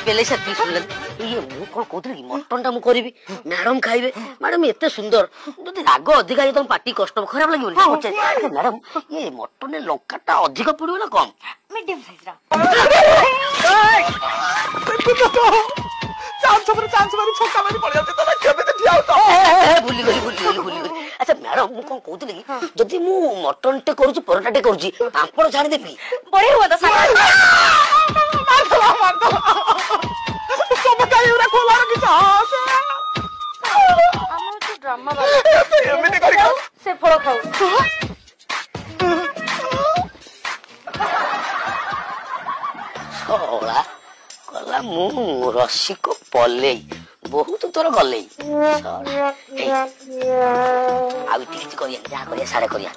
पेले से ये मु कौन कहते कि मटन टा मु करी मैडम खाइबे मैडम एते सुंदर जदि राग अधिक है तुम पार्टी कष्ट खराब लगे मैडम ये मटन लंका अधिक पड़ो ना कम मीडियम साइज रा चांस मारी छक्का मारी पड़ जाते तो केबे ते ठिया होता भूली गली अच्छा मैडम मु कौन कहते कि जदि मु मटन टे करूची परोटा टे करूची पापड़ छाड़ी देबी बड़े हुआ तो सारा मार दो सब काई उरा खोला रखी चास हम तो ड्रामा वाला एमिते करी खाओ से फळ खाऊ सोला कला मु रसी को पले बहुत तोर गले आउ टिके करिया जा करिया सारे करिया